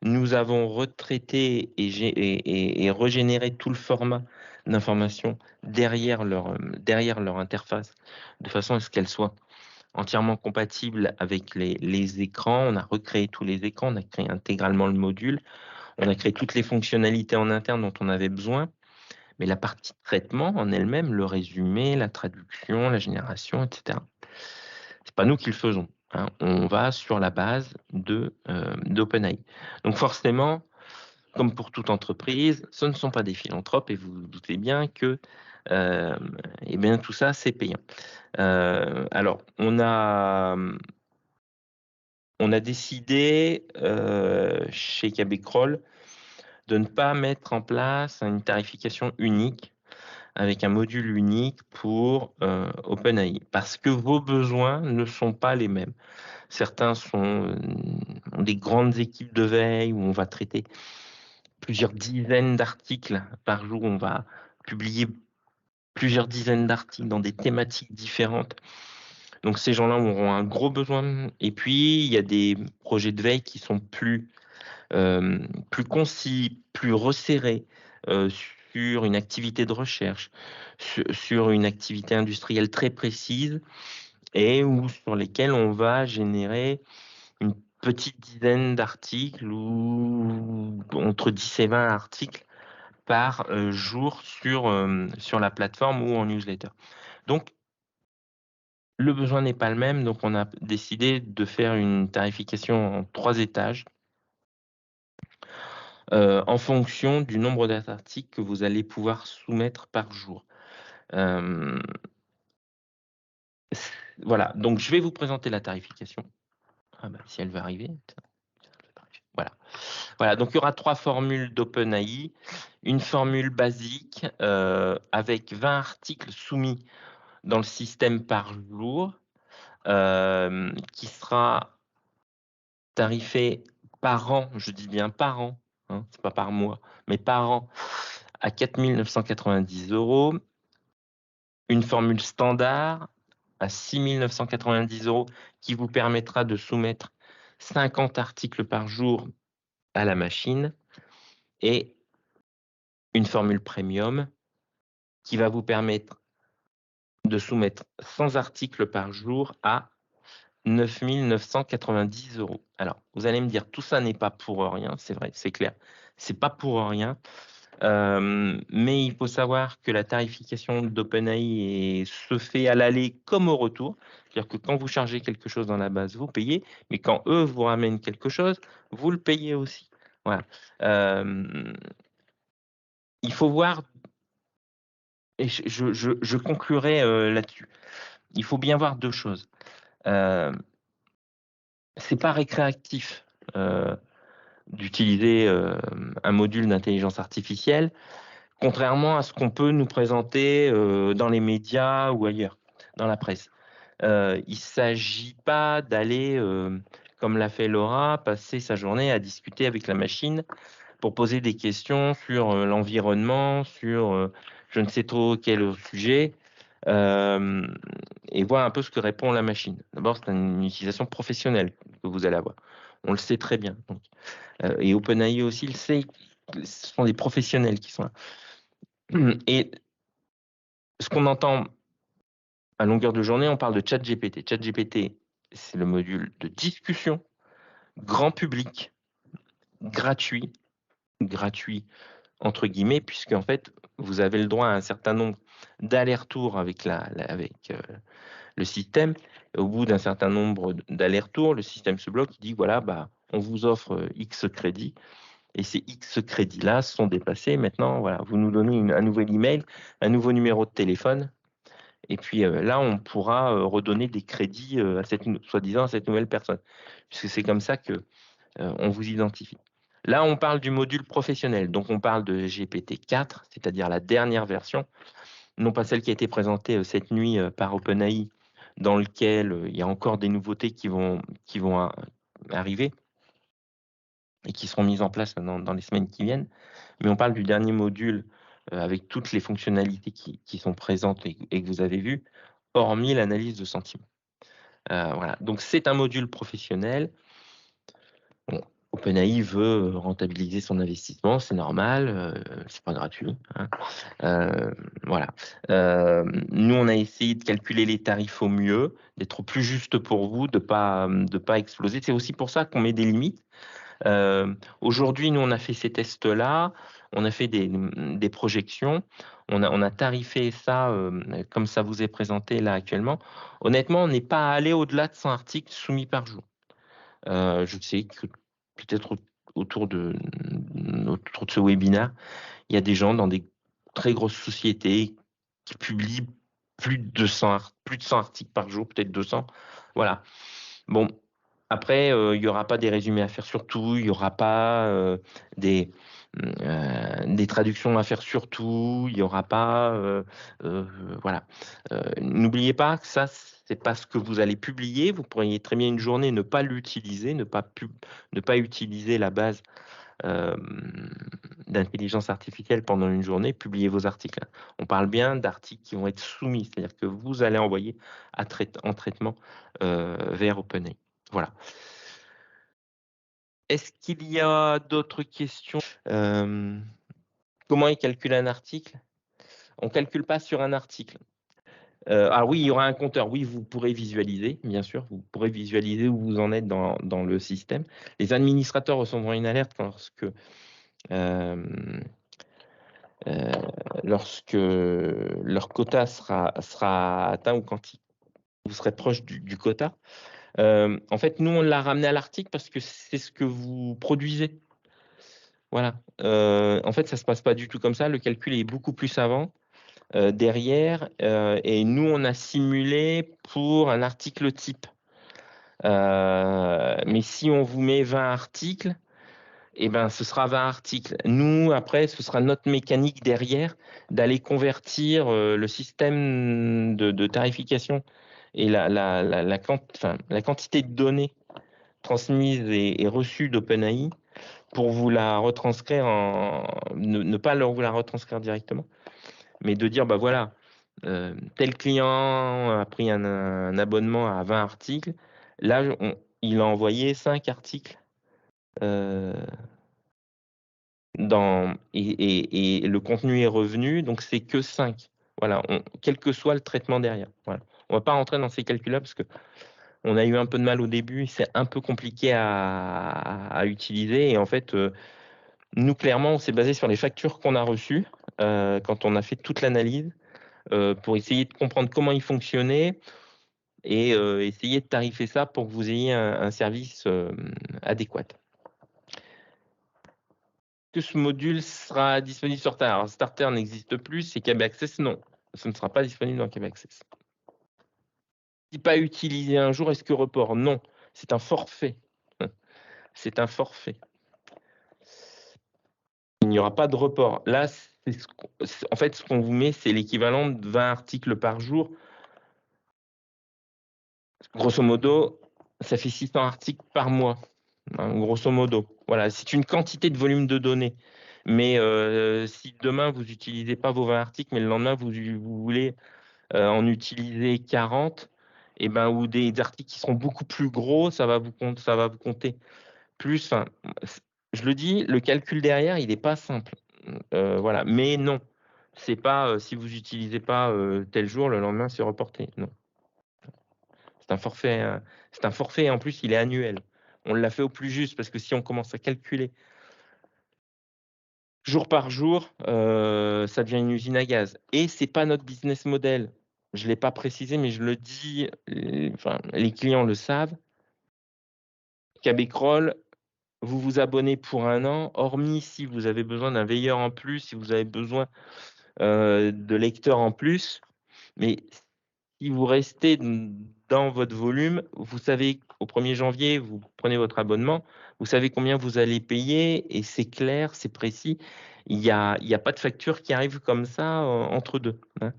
Nous avons retraité et régénéré tout le format d'information derrière leur interface, de façon à ce qu'elle soit entièrement compatible avec les écrans. On a recréé tous les écrans, on a créé intégralement le module, on a créé toutes les fonctionnalités en interne dont on avait besoin. Mais la partie traitement en elle-même, le résumé, la traduction, la génération, etc., c'est pas nous qui le faisons, hein. On va sur la base d'OpenAI. Donc forcément, comme pour toute entreprise, ce ne sont pas des philanthropes et vous vous doutez bien que eh bien, tout ça, c'est payant. Alors, on a décidé chez KB Kroll de ne pas mettre en place une tarification unique avec un module unique pour OpenAI, parce que vos besoins ne sont pas les mêmes. Certains ont des grandes équipes de veille où on va traiter plusieurs dizaines d'articles par jour, on va publier plusieurs dizaines d'articles dans des thématiques différentes. Donc ces gens-là auront un gros besoin. Et puis, il y a des projets de veille qui sont plus concis, plus resserrés sur une activité de recherche, sur une activité industrielle très précise et sur lesquels on va générer une petite dizaine d'articles ou entre 10 et 20 articles par jour sur la plateforme ou en newsletter. Donc, le besoin n'est pas le même, donc on a décidé de faire une tarification en 3 étages en fonction du nombre d'articles que vous allez pouvoir soumettre par jour. Voilà, donc je vais vous présenter la tarification. Ah bah, si elle va arriver. Voilà. Voilà, donc il y aura 3 formules d'OpenAI. Une formule basique avec 20 articles soumis dans le système par jour, qui sera tarifé par an, je dis bien par an, hein, c'est pas par mois, mais par an, à 4 990 €. Une formule standard à 6 990 € qui vous permettra de soumettre 50 articles par jour à la machine, et une formule premium qui va vous permettre de soumettre 100 articles par jour à 9 990 €. Alors, vous allez me dire, tout ça n'est pas pour rien, c'est vrai, c'est clair, c'est pas pour rien. Mais il faut savoir que la tarification d'OpenAI se fait à l'aller comme au retour. C'est-à-dire que quand vous chargez quelque chose dans la base, vous payez, mais quand eux vous ramènent quelque chose, vous le payez aussi. Voilà. Il faut voir, et je conclurai là-dessus. Il faut bien voir 2 choses. C'est pas récréatif d'utiliser un module d'intelligence artificielle, contrairement à ce qu'on peut nous présenter dans les médias ou ailleurs, dans la presse. Il ne s'agit pas d'aller, comme l'a fait Laura, passer sa journée à discuter avec la machine pour poser des questions sur l'environnement, sur je ne sais trop quel sujet, et voir un peu ce que répond la machine. D'abord, c'est une utilisation professionnelle que vous allez avoir. On le sait très bien. Donc, et OpenAI aussi le sait, ce sont des professionnels qui sont là. Et ce qu'on entend à longueur de journée, on parle de ChatGPT. ChatGPT, c'est le module de discussion grand public, gratuit, gratuit entre guillemets, puisque en fait, vous avez le droit à un certain nombre d'allers-retours avec le système. Et au bout d'un certain nombre d'allers-retours, le système se bloque, il dit voilà, bah, on vous offre X crédits, et ces X crédits-là sont dépassés. Maintenant, voilà, vous nous donnez un nouvel email, un nouveau numéro de téléphone, et puis là, on pourra redonner des crédits soi-disant à cette nouvelle personne, puisque c'est comme ça que on vous identifie. Là, on parle du module professionnel, donc on parle de GPT-4, c'est-à-dire la dernière version, non pas celle qui a été présentée cette nuit par OpenAI, dans lequel il y a encore des nouveautés qui vont arriver et qui seront mises en place dans les semaines qui viennent. Mais on parle du dernier module avec toutes les fonctionnalités qui sont présentes et que vous avez vues, hormis l'analyse de sentiments. Voilà. Donc, c'est un module professionnel. Bon, OpenAI veut rentabiliser son investissement, c'est normal, c'est pas gratuit, hein. Voilà. Nous, on a essayé de calculer les tarifs au mieux, d'être au plus juste pour vous, de pas exploser. C'est aussi pour ça qu'on met des limites. Aujourd'hui, nous, on a fait ces tests-là, on a fait des projections, on a tarifé ça comme ça vous est présenté là actuellement. Honnêtement, on n'est pas allé au-delà de 100 articles soumis par jour. Je sais que peut-être autour de ce webinaire, il y a des gens dans des très grosses sociétés qui publient plus de 100 articles par jour, peut-être 200. Voilà. Bon, après, il n'y aura pas des résumés à faire sur tout, il n'y aura pas des traductions à faire sur tout, il n'y aura pas... voilà. N'oubliez pas que ça, c'est pas ce que vous allez publier. Vous pourriez très bien une journée ne pas l'utiliser, ne pas utiliser la base d'intelligence artificielle pendant une journée, publier vos articles. On parle bien d'articles qui vont être soumis, c'est-à-dire que vous allez envoyer en traitement vers OpenAI. Voilà. Est-ce qu'il y a d'autres questions? Comment est calculé un article? On ne calcule pas sur un article. Ah oui, il y aura un compteur. Oui, vous pourrez visualiser, bien sûr. Vous pourrez visualiser où vous en êtes dans le système. Les administrateurs recevront une alerte lorsque leur quota sera atteint ou quand vous serez proche du quota. En fait, nous, on l'a ramené à l'article parce que c'est ce que vous produisez. Voilà. En fait, ça ne se passe pas du tout comme ça. Le calcul est beaucoup plus savant derrière. Et nous, on a simulé pour un article type. Mais si on vous met 20 articles, eh ben, ce sera 20 articles. Nous, après, ce sera notre mécanique derrière d'aller convertir le système de tarification et la quantité de données transmises et reçues d'OpenAI pour vous la retranscrire ne pas vous la retranscrire directement, mais de dire, bah voilà, tel client a pris un abonnement à 20 articles, là, il a envoyé 5 articles et le contenu est revenu, donc c'est que 5. Voilà, quel que soit le traitement derrière. Voilà. On ne va pas rentrer dans ces calculs-là parce qu'on a eu un peu de mal au début, c'est un peu compliqué à utiliser. Et en fait, nous, clairement, on s'est basé sur les factures qu'on a reçues quand on a fait toute l'analyse pour essayer de comprendre comment il fonctionnait et essayer de tarifer ça pour que vous ayez un service adéquat. Que ce module sera disponible sur Starter. Alors, Starter n'existe plus, c'est KB Access, non. Ce ne sera pas disponible dans KB Access. Si pas utilisé un jour, est-ce que report? Non, c'est un forfait. C'est un forfait. Il n'y aura pas de report. Là, en fait, ce qu'on vous met, c'est l'équivalent de 20 articles par jour. Grosso modo, ça fait 600 articles par mois. Hein, grosso modo. Voilà, c'est une quantité de volume de données. Mais si demain, vous n'utilisez pas vos 20 articles, mais le lendemain, vous voulez en utiliser 40, et ben, ou des articles qui seront beaucoup plus gros, ça va vous compter plus. Enfin, je le dis, le calcul derrière, il n'est pas simple. Voilà. Mais non, c'est pas si vous n'utilisez pas tel jour, le lendemain, c'est reporté. Non. C'est un forfait et en plus, il est annuel. On l'a fait au plus juste parce que si on commence à calculer jour par jour, ça devient une usine à gaz. Et c'est pas notre business model. Je ne l'ai pas précisé, mais je le dis, les clients le savent. KB Crawl vous vous abonnez pour 1 an, hormis si vous avez besoin d'un veilleur en plus, si vous avez besoin, de lecteurs en plus. Mais si vous restez dans votre volume, vous savez au 1er janvier, vous prenez votre abonnement, vous savez combien vous allez payer et c'est clair, c'est précis. Il y a pas de facture qui arrive comme ça, entre 2, hein.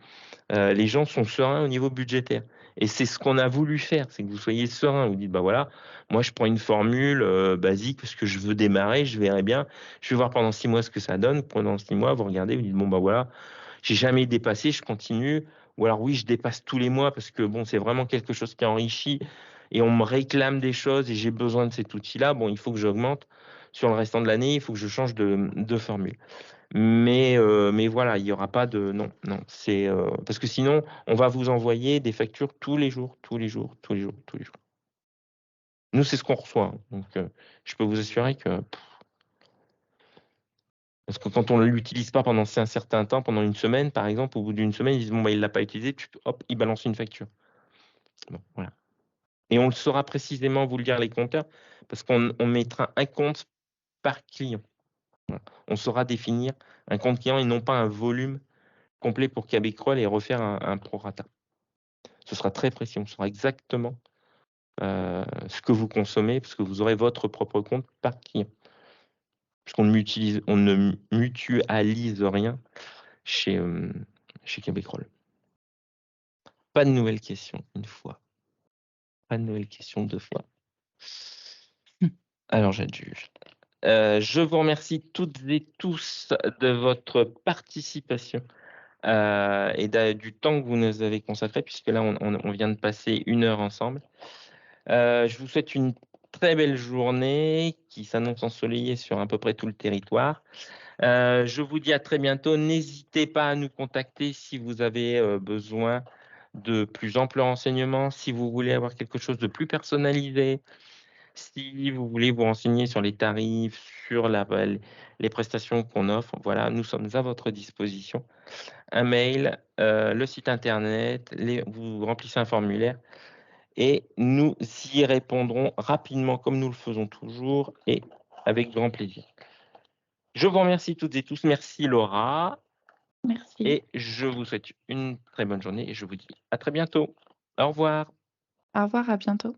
Les gens sont sereins au niveau budgétaire et c'est ce qu'on a voulu faire, c'est que vous soyez serein. Vous dites: «Bah, voilà, moi je prends une formule, basique parce que je veux démarrer, je verrai bien. Je vais voir pendant 6 mois ce que ça donne». Pendant 6 mois, vous regardez, vous dites: «Bon, bah, voilà, j'ai jamais dépassé, je continue». Ou alors oui, je dépasse tous les mois parce que bon, c'est vraiment quelque chose qui enrichit et on me réclame des choses et j'ai besoin de cet outil-là. Bon, il faut que j'augmente sur le restant de l'année, il faut que je change de formule. Mais voilà, il y aura pas de non, non, c'est, parce que sinon, on va vous envoyer des factures tous les jours, tous les jours, tous les jours, tous les jours. Nous, c'est ce qu'on reçoit, hein, donc je peux vous assurer que parce que quand on ne l'utilise pas pendant un certain temps, pendant une semaine, par exemple, au bout d'une semaine, ils disent: «Bon, bah, il l'a pas utilisé», hop, ils balancent une facture. Bon, voilà et on le saura précisément, vous le dire les compteurs, parce qu'on mettra un compte par client. Voilà. On saura définir un compte client et non pas un volume complet pour Québecrol et refaire un prorata. Ce sera très précis, on saura exactement, ce que vous consommez, parce que vous aurez votre propre compte par client. On ne mutualise rien chez, chez Québecrol. Pas de nouvelles questions, une fois. Pas de nouvelles questions, 2 fois. Alors j'adjuge. Je vous remercie toutes et tous de votre participation, et du temps que vous nous avez consacré, puisque là, on vient de passer 1 heure ensemble. Je vous souhaite une très belle journée qui s'annonce ensoleillée sur à peu près tout le territoire. Je vous dis à très bientôt. N'hésitez pas à nous contacter si vous avez, besoin de plus amples renseignements, si vous voulez avoir quelque chose de plus personnalisé, si vous voulez vous renseigner sur les tarifs, sur les prestations qu'on offre, voilà, nous sommes à votre disposition. Un mail, le site internet, vous remplissez un formulaire et nous y répondrons rapidement comme nous le faisons toujours et avec grand plaisir. Je vous remercie toutes et tous. Merci Laura Merci. et je vous souhaite une très bonne journée et je vous dis à très bientôt. Au revoir. Au revoir, à bientôt.